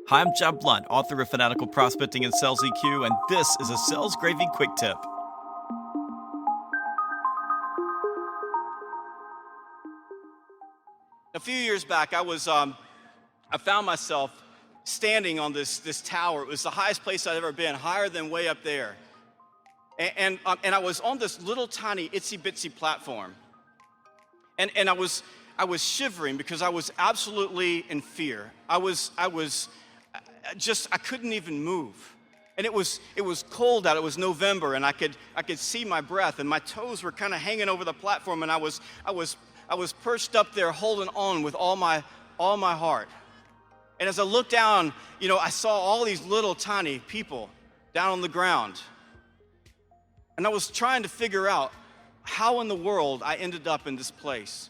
Hi, I'm Jeb Blount, author of Fanatical Prospecting and Sales EQ, and this is a Sales Gravy Quick Tip. A few years back, I found myself standing on this tower. It was the highest place I'd ever been, higher than way up there. And I was on this little tiny itsy bitsy platform. And I was shivering because I was absolutely in fear. I couldn't even move. And it was cold out. It was November, and I could see my breath, and my toes were kind of hanging over the platform, and I was perched up there holding on with all my heart. And as I looked down, I saw all these little tiny people down on the ground. And I was trying to figure out how in the world I ended up in this place.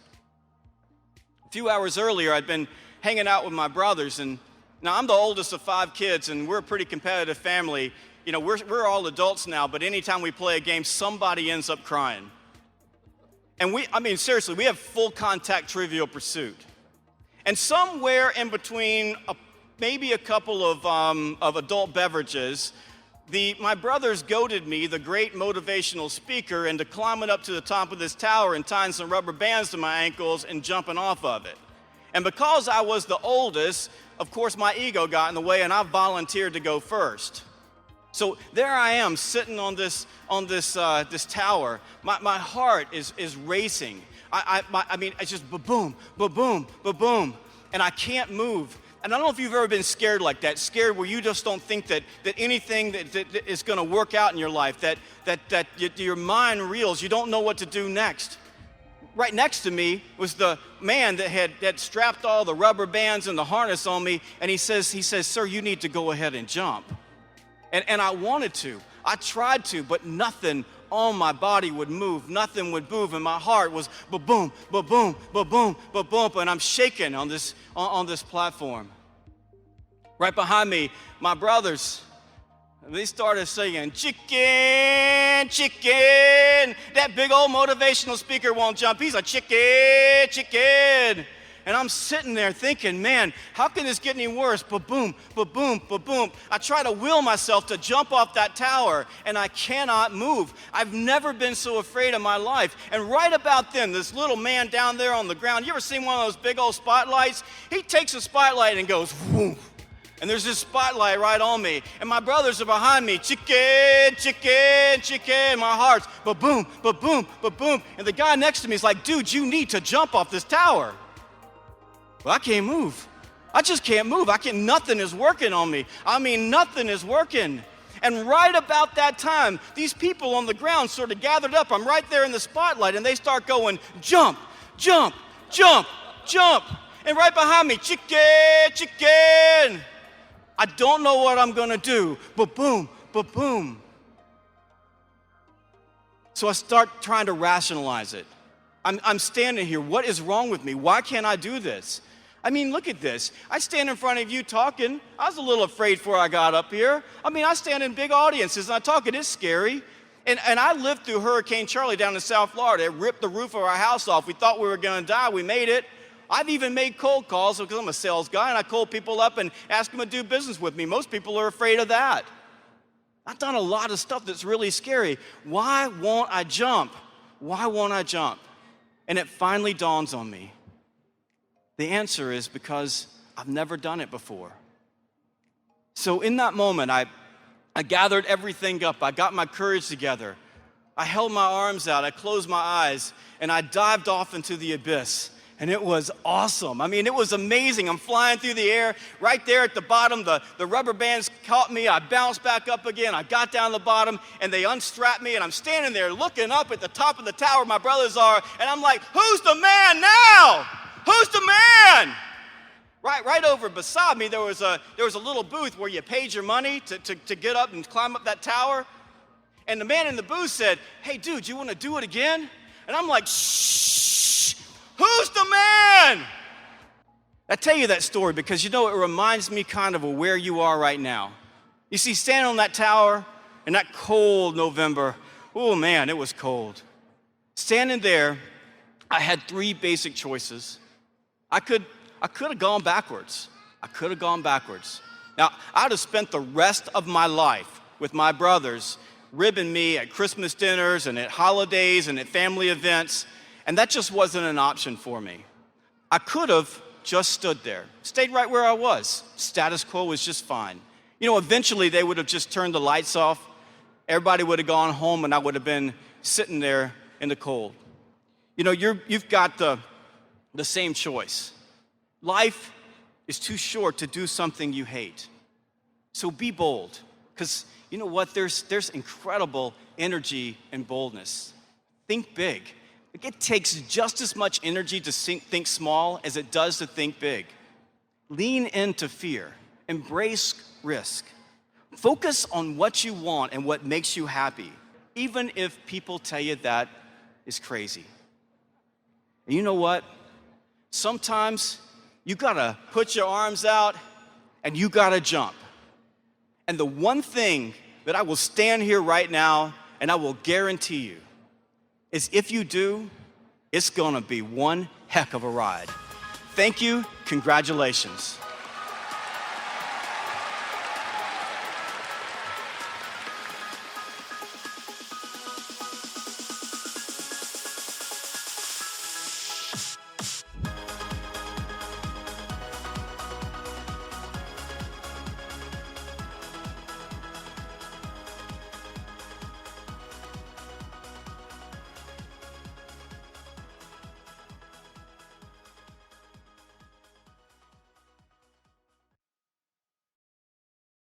A few hours earlier, I'd been hanging out with my brothers, and now I'm the oldest of 5 kids, and we're a pretty competitive family. We're all adults now, but anytime we play a game, somebody ends up crying. And seriously, we have full contact Trivial Pursuit. And somewhere in between maybe a couple of adult beverages, my brothers goaded me, the great motivational speaker, into climbing up to the top of this tower and tying some rubber bands to my ankles and jumping off of it. And because I was the oldest, of course my ego got in the way, and I volunteered to go first. So there I am sitting on this tower. My heart is racing. It's just ba-boom, ba-boom, ba-boom, and I can't move. And I don't know if you've ever been scared like that, scared where you just don't think that anything that is going to work out in your life, that your mind reels, you don't know what to do next. Right next to me was the man that had strapped all the rubber bands and the harness on me, and he says, "Sir, you need to go ahead and jump." And I wanted to. I tried to, but nothing on my body would move. Nothing would move, and my heart was ba-boom, ba-boom, ba-boom, ba-boom, and I'm shaking on this platform. Right behind me, my brothers, they started singing, "Chicken, chicken." That big old motivational speaker won't jump. He's a chicken, chicken. And I'm sitting there thinking, man, how can this get any worse? Ba-boom, ba-boom, ba-boom. I try to will myself to jump off that tower, and I cannot move. I've never been so afraid in my life. And right about then, this little man down there on the ground, you ever seen one of those big old spotlights? He takes a spotlight and goes, whoo. And there's this spotlight right on me. And my brothers are behind me. Chicken, chicken, chicken. My heart's ba-boom, ba-boom, ba-boom. And the guy next to me is like, dude, you need to jump off this tower. Well, I can't move. I just can't move. Nothing is working on me. Nothing is working. And right about that time, these people on the ground sort of gathered up. I'm right there in the spotlight, and they start going, jump, jump, jump, jump. And right behind me, chicken, chicken. I don't know what I'm going to do. Ba-boom, ba-boom. So I start trying to rationalize it. I'm standing here. What is wrong with me? Why can't I do this? Look at this. I stand in front of you talking. I was a little afraid before I got up here. I stand in big audiences and I talk. It is scary. And I lived through Hurricane Charlie down in South Florida. It ripped the roof of our house off. We thought we were going to die. We made it. I've even made cold calls because I'm a sales guy, and I call people up and ask them to do business with me. Most people are afraid of that. I've done a lot of stuff that's really scary. Why won't I jump? Why won't I jump? And it finally dawns on me. The answer is because I've never done it before. So in that moment, I gathered everything up. I got my courage together. I held my arms out. I closed my eyes, and I dived off into the abyss. And it was awesome. It was amazing. I'm flying through the air. Right there at the bottom, the rubber bands caught me. I bounced back up again. I got down the bottom, and they unstrapped me, and I'm standing there looking up at the top of the tower my brothers are, and I'm like, who's the man now? Who's the man? Right over beside me, there was a little booth where you paid your money to get up and climb up that tower. And the man in the booth said, "Hey, dude, you want to do it again?" And I'm like, shh, who's the man? I tell you that story because, it reminds me kind of where you are right now. You see, standing on that tower in that cold November, oh man, it was cold. Standing there, I had 3 basic choices. I could have gone backwards. Now, I'd have spent the rest of my life with my brothers ribbing me at Christmas dinners and at holidays and at family events, and that just wasn't an option for me. I could have just stood there, stayed right where I was. Status quo was just fine. You know, eventually they would have just turned the lights off, everybody would have gone home, and I would have been sitting there in the cold. You know, you've got the same choice. Life is too short to do something you hate. So be bold, because you know what? There's incredible energy and boldness. Think big. It takes just as much energy to think small as it does to think big. Lean into fear. Embrace risk. Focus on what you want and what makes you happy, even if people tell you that is crazy. And you know what? Sometimes you gotta put your arms out and you gotta jump. And the one thing that I will stand here right now and I will guarantee you is if you do, it's gonna be one heck of a ride. Thank you, congratulations.